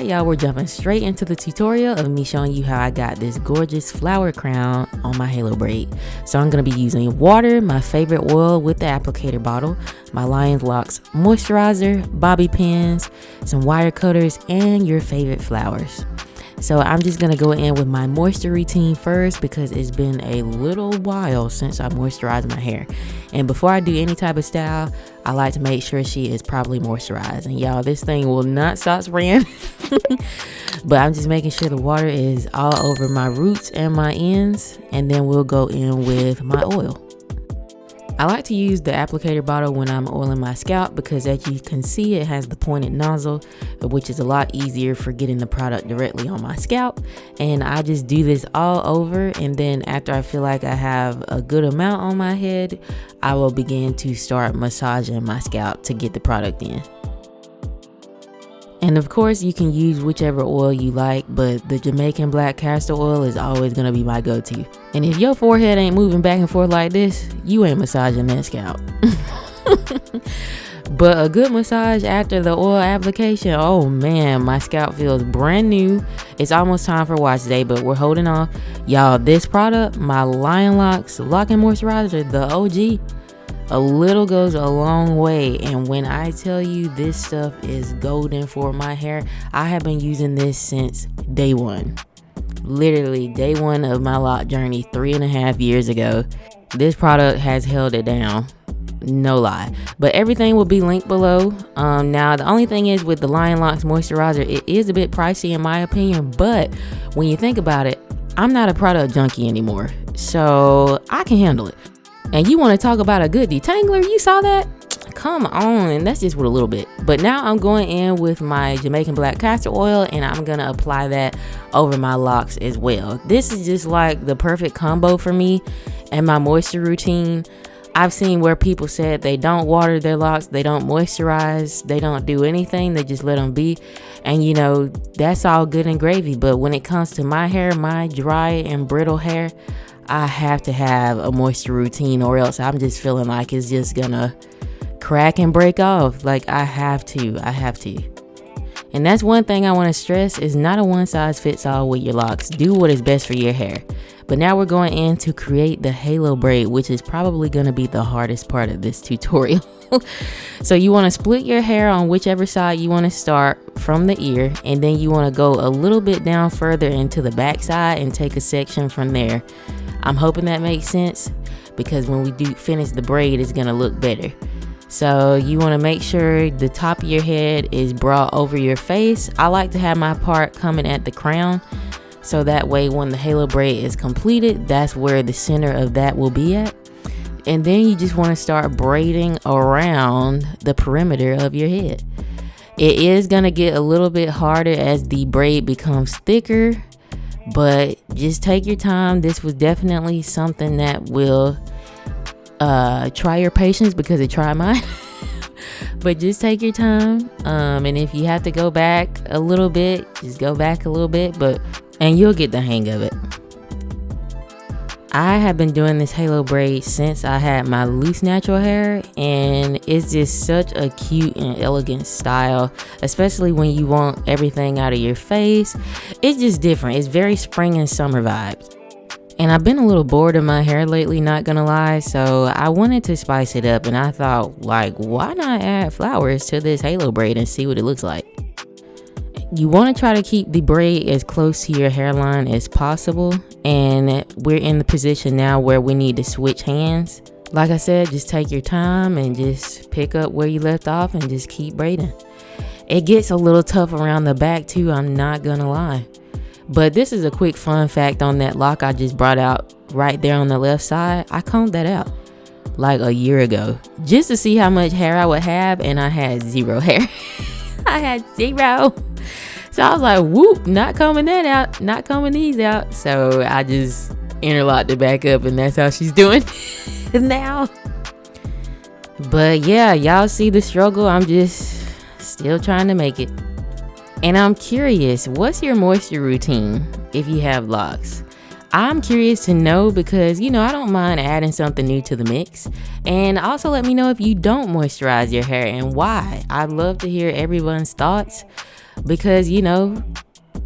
right, y'all, we're jumping straight into the tutorial of me showing you how I got this gorgeous flower crown on my halo braid. So I'm going to be using water, my favorite oil with the applicator bottle, my Locs moisturizer, bobby pins, some wire cutters, and your favorite flowers. So I'm just going to go in with my moisture routine first because it's been a little while since I moisturized my hair. And before I do any type of style, I like to make sure she is properly moisturized. And y'all, this thing will not stop spraying. But I'm just making sure the water is all over my roots and my ends. And then we'll go in with my oil. I like to use the applicator bottle when I'm oiling my scalp because as you can see, it has the pointed nozzle, which is a lot easier for getting the product directly on my scalp. And I just do this all over, and then after I feel like I have a good amount on my head, I will begin to start massaging my scalp to get the product in. And of course, you can use whichever oil you like, but the Jamaican black castor oil is always going to be my go-to. And if your forehead ain't moving back and forth like this, you ain't massaging that scalp. But a good massage after the oil application, oh man, my scalp feels brand new. It's almost time for wash day, but we're holding off. Y'all, this product, my Locs Locking Moisturizer, the OG, a little goes a long way. And when I tell you this stuff is golden for my hair, I have been using this since day one. Literally day one of my lock journey 3.5 years ago. This product has held it down, no lie. But everything will be linked below. Now the only thing is with the Locs moisturizer, it is a bit pricey in my opinion, but when you think about it, I'm not a product junkie anymore, so I can handle it. And you want to talk about a good detangler? You saw that? Come on, and that's just with a little bit. But now I'm going in with my Jamaican black castor oil, and I'm gonna apply that over my locks as well. This is just like the perfect combo for me and my moisture routine. I've seen where people said they don't water their locks, they don't moisturize, they don't do anything, they just let them be. And you know, that's all good and gravy. But when it comes to my hair, my dry and brittle hair, I have to have a moisture routine, or else I'm just feeling like it's just gonna crack and break off. Like I have to. And that's one thing I want to stress, is not a one size fits all with your locks. Do what is best for your hair. But now we're going in to create the halo braid, which is probably going to be the hardest part of this tutorial. So you want to split your hair on whichever side you want to start from the ear, and then you want to go a little bit down further into the back side and take a section from there. I'm hoping that makes sense, because when we do finish the braid, it's going to look better. So you want to make sure the top of your head is brought over your face. I like to have my part coming at the crown, so that way when the halo braid is completed, that's where the center of that will be at. And then you just want to start braiding around the perimeter of your head. It is going to get a little bit harder as the braid becomes thicker, but just take your time. This was definitely something that will try your patience, because it tried mine. But just take your time, and if you have to go back a little bit, just go back a little bit, and you'll get the hang of it. I have been doing this halo braid since I had my loose natural hair, and it's just such a cute and elegant style, especially when you want everything out of your face. It's just different. It's very spring and summer vibes. And I've been a little bored of my hair lately, not gonna lie, so I wanted to spice it up, and I thought, like, why not add flowers to this halo braid and see what it looks like? You want to try to keep the braid as close to your hairline as possible, and we're in the position now where we need to switch hands. Like I said, just take your time and just pick up where you left off and just keep braiding. It gets a little tough around the back too, I'm not gonna lie. But this is a quick fun fact on that lock I just brought out right there on the left side. I combed that out like a year ago just to see how much hair I would have, and I had zero hair. I had zero. So I was like, whoop, not combing that out, not combing these out. So I just interlocked it back up, and that's how she's doing now. But yeah, y'all see the struggle. I'm just still trying to make it. And I'm curious, what's your moisture routine if you have locks? I'm curious to know, because you know, I don't mind adding something new to the mix. And also let me know if you don't moisturize your hair and why. I'd love to hear everyone's thoughts. because, you know,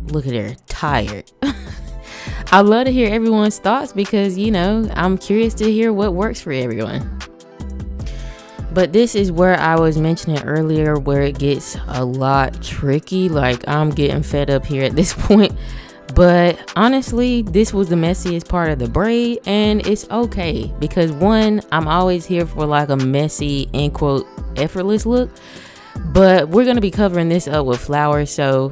look at her, tired. I'd love to hear everyone's thoughts because, you know, I'm curious to hear what works for everyone. But this is where I was mentioning earlier where it gets a lot tricky. Like, I'm getting fed up here at this point. But honestly, this was the messiest part of the braid, and it's okay because one, I'm always here for like a messy, end quote, effortless look. But we're going to be covering this up with flowers, so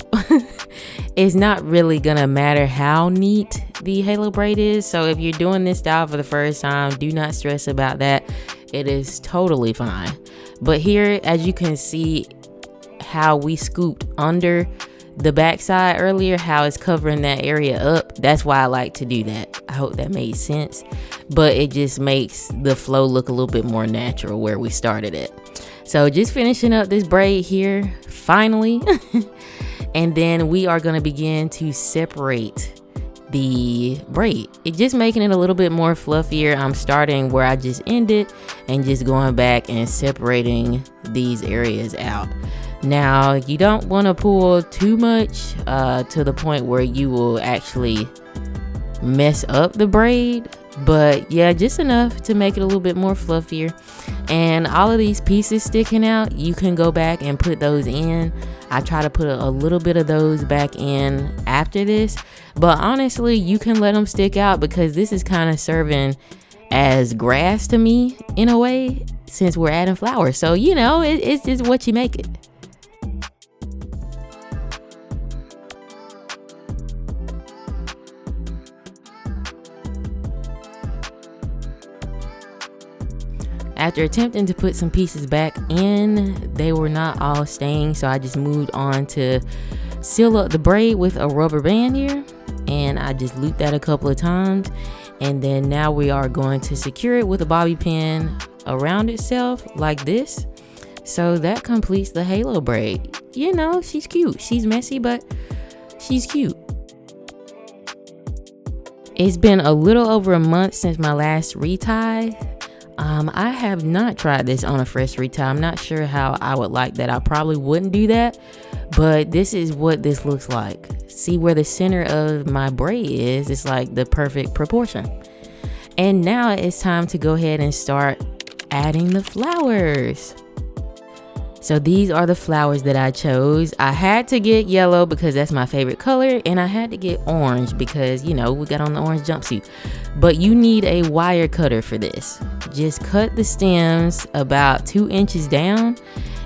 it's not really going to matter how neat the halo braid is. So if you're doing this style for the first time, do not stress about that. It is totally fine. But here, as you can see how we scooped under the backside earlier, how it's covering that area up, that's why I like to do that. I hope that made sense. But it just makes the flow look a little bit more natural where we started it. So just finishing up this braid here, finally. And then we are going to begin to separate the braid. It's just making it a little bit more fluffier. I'm starting where I just ended and just going back and separating these areas out. Now, you don't want to pull too much to the point where you will actually mess up the braid. But yeah, just enough to make it a little bit more fluffier. And all of these pieces sticking out, you can go back and put those in. I try to put a little bit of those back in after this. But honestly, you can let them stick out because this is kind of serving as grass to me in a way, since we're adding flowers. So, you know, it's just what you make it. After attempting to put some pieces back in, they were not all staying, so I just moved on to seal up the braid with a rubber band here, and I just looped that a couple of times. And then now we are going to secure it with a bobby pin around itself like this. So that completes the halo braid. You know, she's cute. She's messy, but she's cute. It's been a little over a month since my last retie. I have not tried this on a fresh retie. I'm not sure how I would like that. I probably wouldn't do that, but this is what this looks like. See where the center of my braid is? It's like the perfect proportion. And now it's time to go ahead and start adding the flowers. So these are the flowers that I chose. I had to get yellow because that's my favorite color, and I had to get orange because, you know, we got on the orange jumpsuit. But you need a wire cutter for this. Just cut the stems about 2 inches down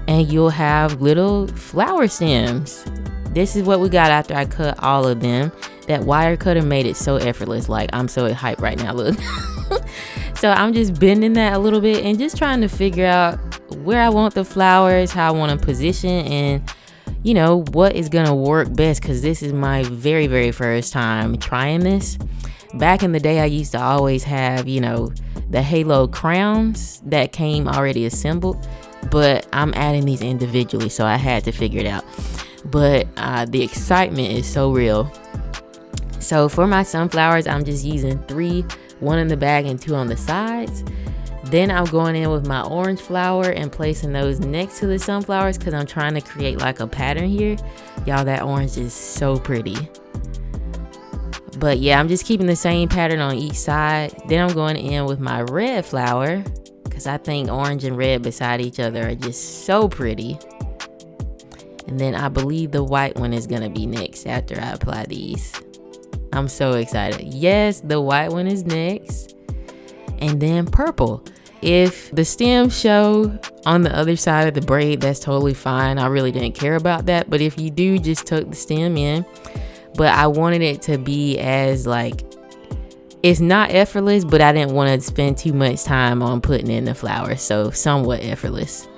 and you'll have little flower stems. This is what we got after I cut all of them. That wire cutter made it so effortless. Like, I'm so hyped right now, look. So I'm just bending that a little bit and just trying to figure out where I want the flowers, how I want to position, and you know what is gonna work best, because this is my very first time trying this. Back in the day, I used to always have, you know, the halo crowns that came already assembled, but I'm adding these individually, so I had to figure it out. But the excitement is so real. So for my sunflowers, I'm just using 3, 1 in the back and 2 on the sides. Then I'm going in with my orange flower and placing those next to the sunflowers because I'm trying to create like a pattern here. Y'all, that orange is so pretty. But yeah, I'm just keeping the same pattern on each side. Then I'm going in with my red flower because I think orange and red beside each other are just so pretty. And then I believe the white one is going to be next after I apply these. I'm so excited. Yes, the white one is next. And then purple. If the stems show on the other side of the braid, that's totally fine. I really didn't care about that. But if you do, just tuck the stem in. But I wanted it to be as like, it's not effortless, but I didn't want to spend too much time on putting in the flowers. So somewhat effortless.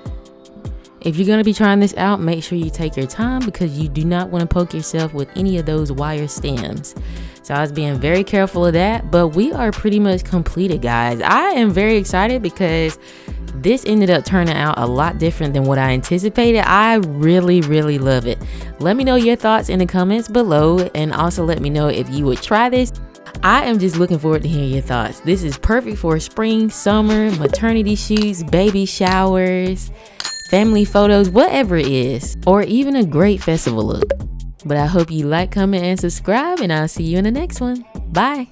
If you're going to be trying this out, make sure you take your time because you do not want to poke yourself with any of those wire stems. So I was being very careful of that, but we are pretty much completed, guys. I am very excited because this ended up turning out a lot different than what I anticipated. I really love it. Let me know your thoughts in the comments below, and also let me know if you would try this. I am just looking forward to hearing your thoughts. This is perfect for spring, summer, maternity shoots, baby showers, family photos, whatever it is, or even a great festival look. But I hope you like, comment, and subscribe, and I'll see you in the next one. Bye.